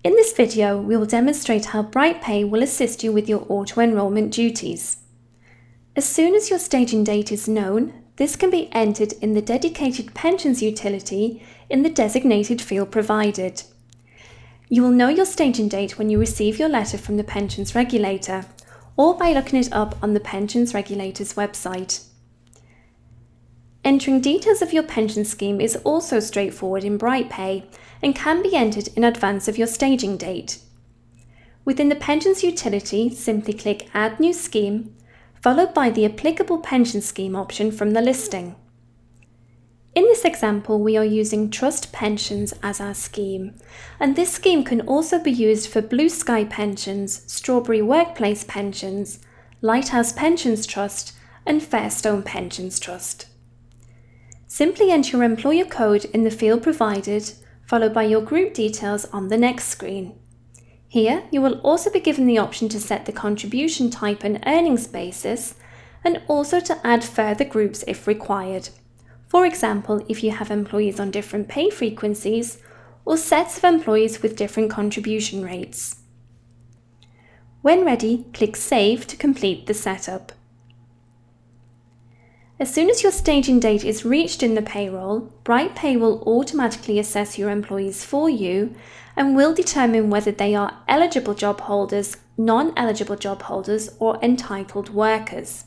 In this video, we will demonstrate how BrightPay will assist you with your auto-enrollment duties. As soon as your staging date is known, this can be entered in the dedicated pensions utility in the designated field provided. You will know your staging date when you receive your letter from the pensions regulator, or by looking it up on the pensions regulator's website. Entering details of your pension scheme is also straightforward in BrightPay and can be entered in advance of your staging date. Within the pensions utility, simply click Add New Scheme, followed by the applicable pension scheme option from the listing. In this example, we are using Trust Pensions as our scheme, and this scheme can also be used for Blue Sky Pensions, Strawberry Workplace Pensions, Lighthouse Pensions Trust, and Fairstone Pensions Trust. Simply enter your employer code in the field provided, followed by your group details on the next screen. Here, you will also be given the option to set the contribution type and earnings basis, and also to add further groups if required. For example, if you have employees on different pay frequencies, or sets of employees with different contribution rates. When ready, click Save to complete the setup. As soon as your staging date is reached in the payroll, BrightPay will automatically assess your employees for you and will determine whether they are eligible job holders, non-eligible job holders, or entitled workers.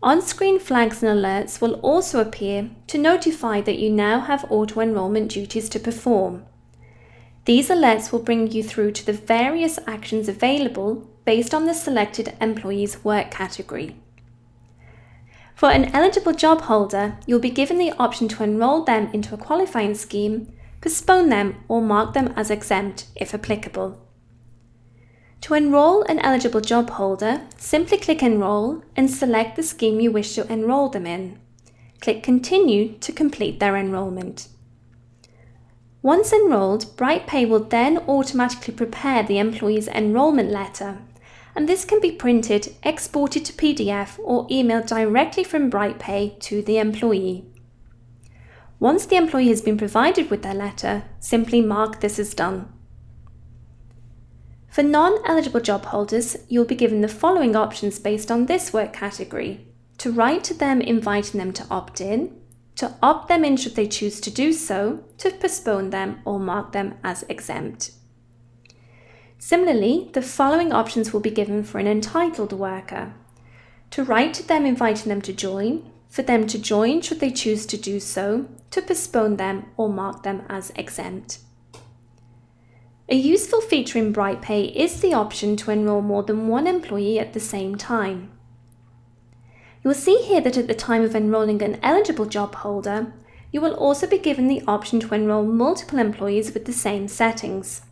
On-screen flags and alerts will also appear to notify that you now have auto-enrollment duties to perform. These alerts will bring you through to the various actions available based on the selected employee's work category. For an eligible job holder, you'll be given the option to enrol them into a qualifying scheme, postpone them, or mark them as exempt if applicable. To enrol an eligible job holder, simply click Enroll and select the scheme you wish to enrol them in. Click Continue to complete their enrolment. Once enrolled, BrightPay will then automatically prepare the employee's enrolment letter, and this can be printed, exported to PDF, or emailed directly from BrightPay to the employee. Once the employee has been provided with their letter, simply mark this as done. For non-eligible job holders, you'll be given the following options based on this work category: to write to them inviting them to opt in, to opt them in should they choose to do so, to postpone them, or mark them as exempt. Similarly, the following options will be given for an entitled worker: to write to them inviting them to join, for them to join should they choose to do so, to postpone them, or mark them as exempt. A useful feature in BrightPay is the option to enrol more than one employee at the same time. You will see here that at the time of enrolling an eligible job holder, you will also be given the option to enrol multiple employees with the same settings.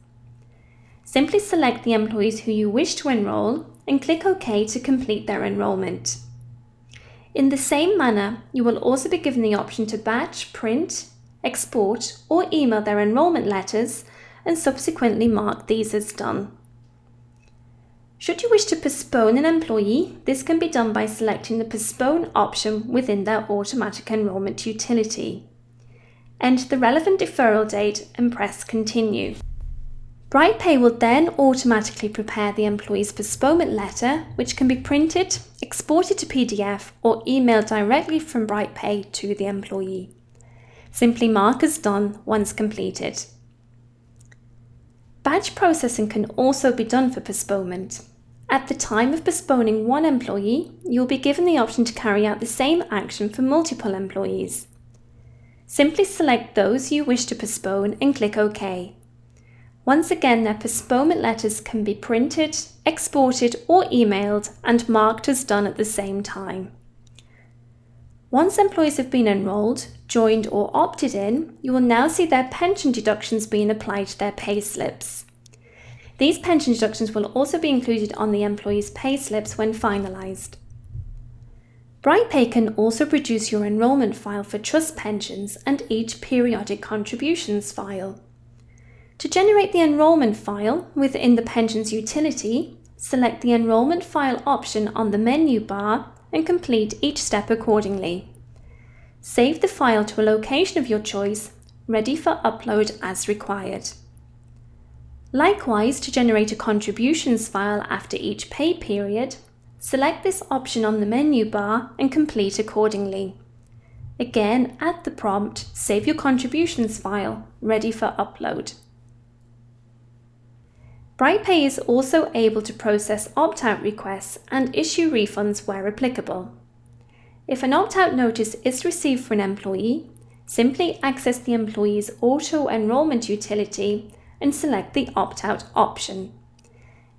Simply select the employees who you wish to enrol and click OK to complete their enrolment. In the same manner, you will also be given the option to batch, print, export, or email their enrolment letters and subsequently mark these as done. Should you wish to postpone an employee, this can be done by selecting the Postpone option within their automatic enrolment utility. Enter the relevant deferral date and press Continue. BrightPay will then automatically prepare the employee's postponement letter, which can be printed, exported to PDF, or emailed directly from BrightPay to the employee. Simply mark as done once completed. Batch processing can also be done for postponement. At the time of postponing one employee, you will be given the option to carry out the same action for multiple employees. Simply select those you wish to postpone and click OK. Once again, their postponement letters can be printed, exported, or emailed and marked as done at the same time. Once employees have been enrolled, joined, or opted in, you will now see their pension deductions being applied to their pay slips. These pension deductions will also be included on the employee's pay slips when finalised. BrightPay can also produce your enrolment file for trust pensions and each periodic contributions file. To generate the enrolment file within the pensions utility, select the enrolment file option on the menu bar and complete each step accordingly. Save the file to a location of your choice, ready for upload as required. Likewise, to generate a contributions file after each pay period, select this option on the menu bar and complete accordingly. Again, at the prompt, save your contributions file, ready for upload. BrightPay is also able to process opt-out requests and issue refunds where applicable. If an opt-out notice is received for an employee, simply access the employee's auto-enrollment utility and select the opt-out option.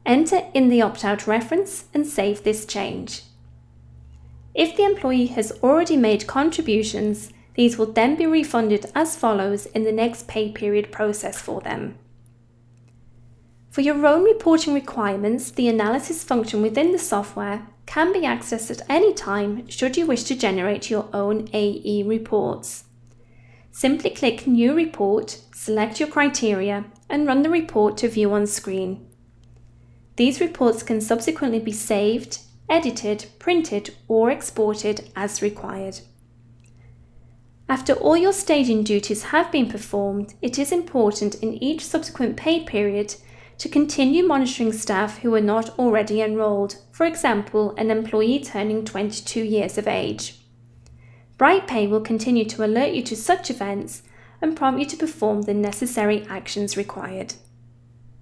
Enter in the opt-out reference and save this change. If the employee has already made contributions, these will then be refunded as follows in the next pay period process for them. For your own reporting requirements, the analysis function within the software can be accessed at any time should you wish to generate your own AE reports. Simply click New Report, select your criteria, and run the report to view on screen. These reports can subsequently be saved, edited, printed, or exported as required. After all your staging duties have been performed, it is important in each subsequent pay period to continue monitoring staff who are not already enrolled, for example, an employee turning 22 years of age. BrightPay will continue to alert you to such events and prompt you to perform the necessary actions required.